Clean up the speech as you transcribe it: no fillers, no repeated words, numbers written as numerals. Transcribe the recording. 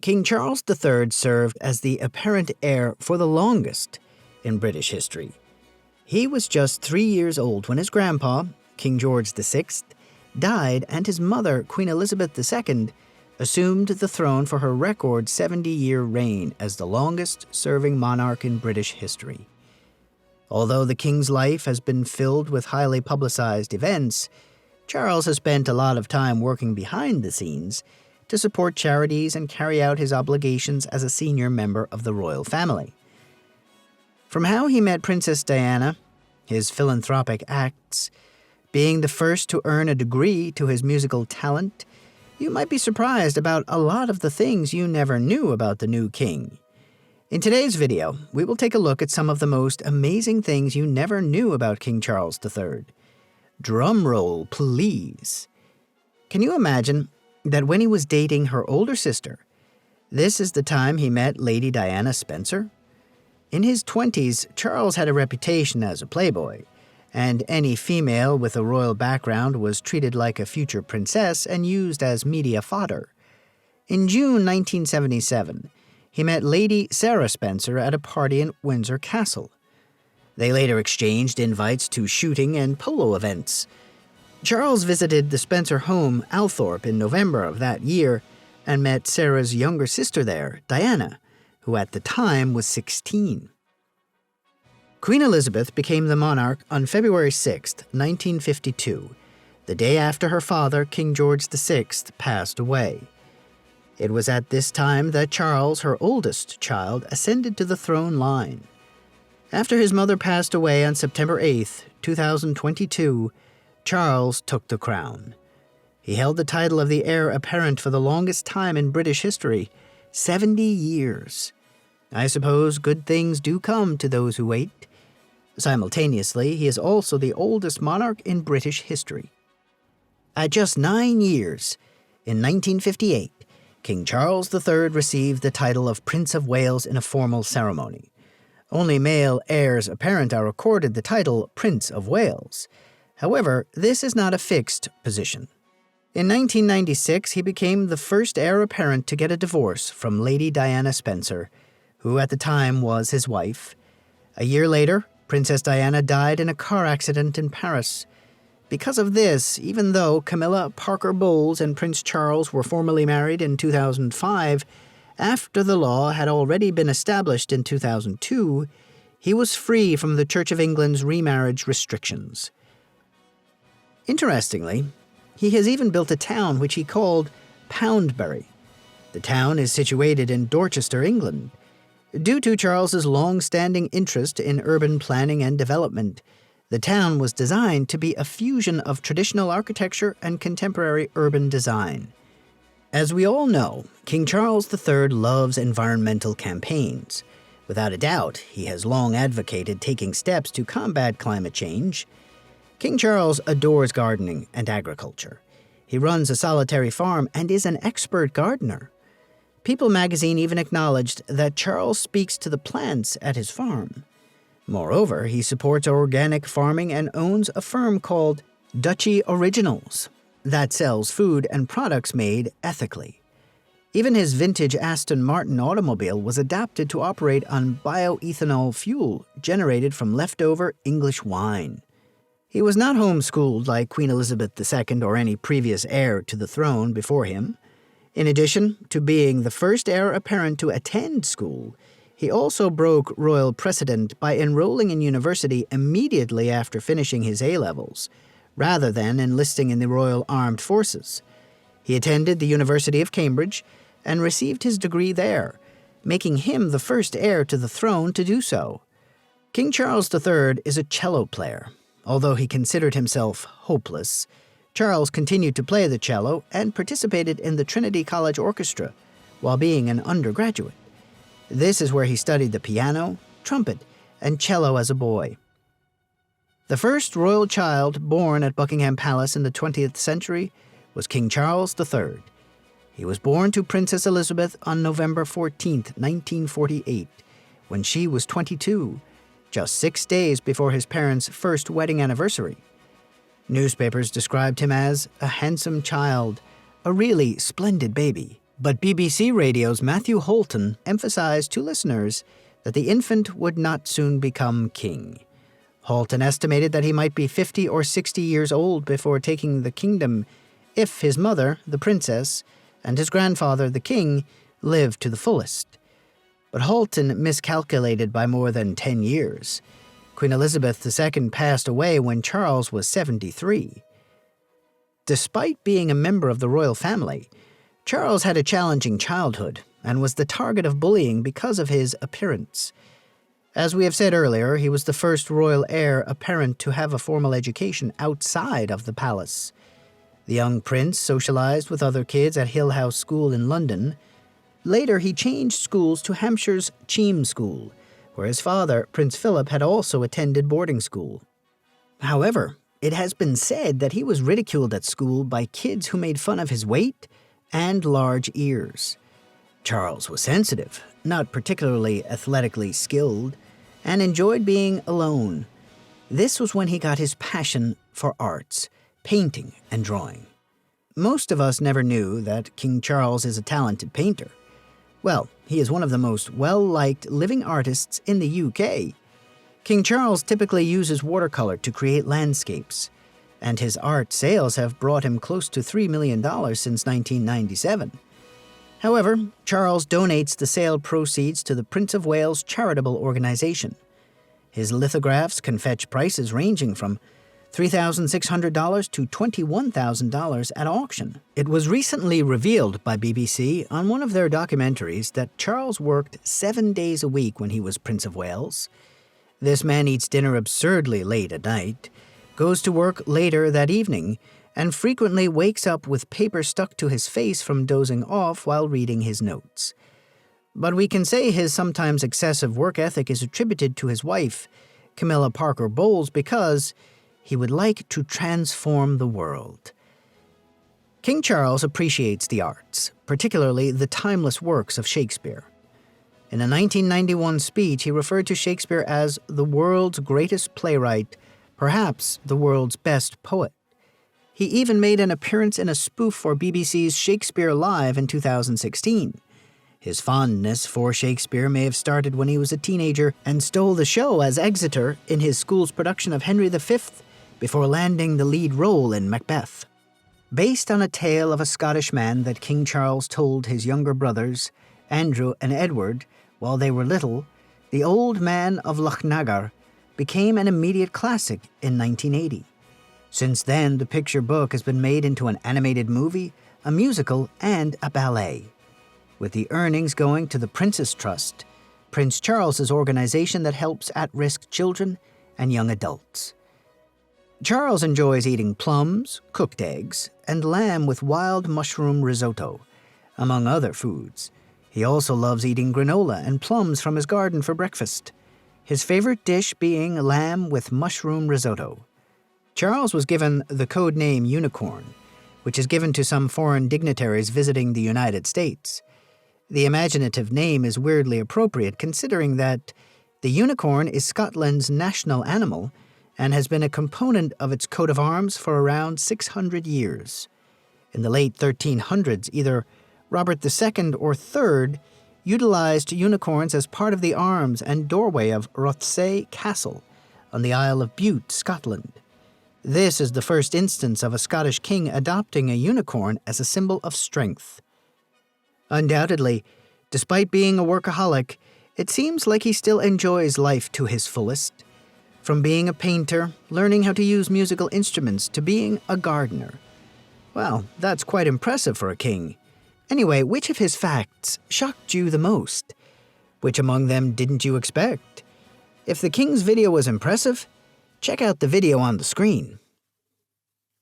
King Charles III served as the apparent heir for the longest in British history. He was just 3 years old when his grandpa, King George VI, died, and his mother, Queen Elizabeth II, assumed the throne for her record 70-year reign as the longest-serving monarch in British history. Although the king's life has been filled with highly publicized events, Charles has spent a lot of time working behind the scenes to support charities and carry out his obligations as a senior member of the royal family. From how he met Princess Diana, his philanthropic acts, being the first to earn a degree to his musical talent, you might be surprised about a lot of the things you never knew about the new king. In today's video, we will take a look at some of the most amazing things you never knew about King Charles III. Drum roll, please. Can you imagine that when he was dating her older sister, this is the time he met Lady Diana Spencer? In his 20s, Charles had a reputation as a playboy, and any female with a royal background was treated like a future princess and used as media fodder. In June 1977, he met Lady Sarah Spencer at a party in Windsor Castle. They later exchanged invites to shooting and polo events. Charles visited the Spencer home, Althorp, in November of that year and met Sarah's younger sister there, Diana, who at the time was 16. Queen Elizabeth became the monarch on February 6, 1952, the day after her father, King George VI, passed away. It was at this time that Charles, her oldest child, ascended to the throne line. After his mother passed away on September 8, 2022, Charles took the crown. He held the title of the heir apparent for the longest time in British history, 70 years. I suppose good things do come to those who wait. Simultaneously, he is also the oldest monarch in British history. At just 9 years, in 1958, King Charles III received the title of Prince of Wales in a formal ceremony. Only male heirs apparent are accorded the title Prince of Wales. However, this is not a fixed position. In 1996, he became the first heir apparent to get a divorce from Lady Diana Spencer, who at the time was his wife. A year later, Princess Diana died in a car accident in Paris. Because of this, even though Camilla Parker Bowles and Prince Charles were formally married in 2005, after the law had already been established in 2002, he was free from the Church of England's remarriage restrictions. Interestingly, he has even built a town which he called Poundbury. The town is situated in Dorchester, England. Due to Charles's long-standing interest in urban planning and development, the town was designed to be a fusion of traditional architecture and contemporary urban design. As we all know, King Charles III loves environmental campaigns. Without a doubt, he has long advocated taking steps to combat climate change. King Charles adores gardening and agriculture. He runs a solitary farm and is an expert gardener. People magazine even acknowledged that Charles speaks to the plants at his farm. Moreover, he supports organic farming and owns a firm called Duchy Originals that sells food and products made ethically. Even his vintage Aston Martin automobile was adapted to operate on bioethanol fuel generated from leftover English wine. He was not homeschooled like Queen Elizabeth II or any previous heir to the throne before him. In addition to being the first heir apparent to attend school, he also broke royal precedent by enrolling in university immediately after finishing his A-levels, rather than enlisting in the Royal Armed Forces. He attended the University of Cambridge and received his degree there, making him the first heir to the throne to do so. King Charles III is a cello player. Although he considered himself hopeless, Charles continued to play the cello and participated in the Trinity College Orchestra while being an undergraduate. This is where he studied the piano, trumpet, and cello as a boy. The first royal child born at Buckingham Palace in the 20th century was King Charles III. He was born to Princess Elizabeth on November 14, 1948, when she was 22, just 6 days before his parents' first wedding anniversary. Newspapers described him as a handsome child, a really splendid baby. But BBC Radio's Matthew Holton emphasized to listeners that the infant would not soon become king. Holton estimated that he might be 50 or 60 years old before taking the kingdom if his mother, the princess, and his grandfather, the king, lived to the fullest. But Holton miscalculated by more than 10 years. Queen Elizabeth II passed away when Charles was 73. Despite being a member of the royal family, Charles had a challenging childhood and was the target of bullying because of his appearance. As we have said earlier, he was the first royal heir apparent to have a formal education outside of the palace. The young prince socialized with other kids at Hill House School in London. Later, he changed schools to Hampshire's Cheam School, where his father, Prince Philip, had also attended boarding school. However, it has been said that he was ridiculed at school by kids who made fun of his weight and large ears. Charles was sensitive, not particularly athletically skilled, and enjoyed being alone. This was when he got his passion for arts, painting and drawing. Most of us never knew that King Charles is a talented painter. Well, he is one of the most well-liked living artists in the UK. King Charles typically uses watercolor to create landscapes, and his art sales have brought him close to $3 million since 1997. However, Charles donates the sale proceeds to the Prince of Wales charitable organization. His lithographs can fetch prices ranging from $3,600 to $21,000 at auction. It was recently revealed by BBC on one of their documentaries that Charles worked 7 days a week when he was Prince of Wales. This man eats dinner absurdly late at night, goes to work later that evening, and frequently wakes up with paper stuck to his face from dozing off while reading his notes. But we can say his sometimes excessive work ethic is attributed to his wife, Camilla Parker Bowles, because he would like to transform the world. King Charles appreciates the arts, particularly the timeless works of Shakespeare. In a 1991 speech, he referred to Shakespeare as the world's greatest playwright, perhaps the world's best poet. He even made an appearance in a spoof for BBC's Shakespeare Live in 2016. His fondness for Shakespeare may have started when he was a teenager and stole the show as Exeter in his school's production of Henry V before landing the lead role in Macbeth. Based on a tale of a Scottish man that King Charles told his younger brothers, Andrew and Edward, while they were little, The Old Man of Lochnagar became an immediate classic in 1980. Since then, the picture book has been made into an animated movie, a musical, and a ballet, with the earnings going to the Prince's Trust, Prince Charles's organization that helps at-risk children and young adults. Charles enjoys eating plums, cooked eggs, and lamb with wild mushroom risotto, among other foods. He also loves eating granola and plums from his garden for breakfast, his favorite dish being lamb with mushroom risotto. Charles was given the code name Unicorn, which is given to some foreign dignitaries visiting the United States. The imaginative name is weirdly appropriate considering that the unicorn is Scotland's national animal and has been a component of its coat of arms for around 600 years. In the late 1300s, either Robert II or III utilized unicorns as part of the arms and doorway of Rothesay Castle on the Isle of Bute, Scotland. This is the first instance of a Scottish king adopting a unicorn as a symbol of strength. Undoubtedly, despite being a workaholic, it seems like he still enjoys life to his fullest. From being a painter, learning how to use musical instruments, to being a gardener. Well, that's quite impressive for a king. Anyway, which of his facts shocked you the most? Which among them didn't you expect? If the king's video was impressive, check out the video on the screen.